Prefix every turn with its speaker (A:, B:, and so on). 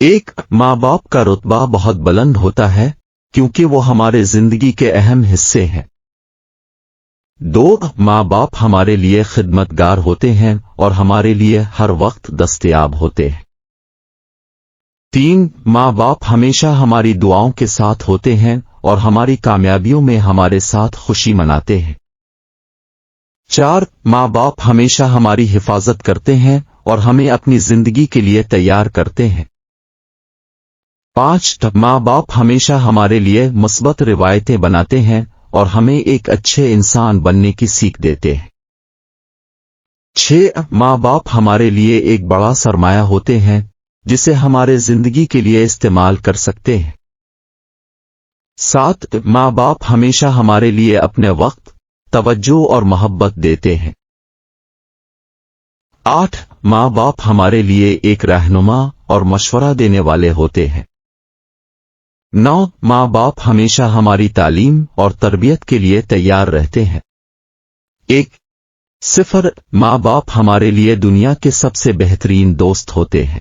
A: ایک ماں باپ کا رتبہ بہت بلند ہوتا ہے کیونکہ وہ ہمارے زندگی کے اہم حصے ہیں۔ 2 ماں باپ ہمارے لیے خدمتگار ہوتے ہیں اور ہمارے لیے ہر وقت دستیاب ہوتے ہیں۔ 3 ماں باپ ہمیشہ ہماری دعاؤں کے ساتھ ہوتے ہیں اور ہماری کامیابیوں میں ہمارے ساتھ خوشی مناتے ہیں۔ 4 ماں باپ ہمیشہ ہماری حفاظت کرتے ہیں اور ہمیں اپنی زندگی کے لیے تیار کرتے ہیں۔ 5 ماں باپ ہمیشہ ہمارے لیے مثبت روایتیں بناتے ہیں اور ہمیں ایک اچھے انسان بننے کی سیکھ دیتے ہیں۔ 6 ماں باپ ہمارے لیے ایک بڑا سرمایہ ہوتے ہیں جسے ہمارے زندگی کے لیے استعمال کر سکتے ہیں۔ 7 ماں باپ ہمیشہ ہمارے لیے اپنے وقت، توجہ اور محبت دیتے ہیں۔ 8 ماں باپ ہمارے لیے ایک رہنما اور مشورہ دینے والے ہوتے ہیں۔ 9 ماں باپ ہمیشہ ہماری تعلیم اور تربیت کے لیے تیار رہتے ہیں۔ 0 ماں باپ ہمارے لیے دنیا کے سب سے بہترین دوست ہوتے ہیں۔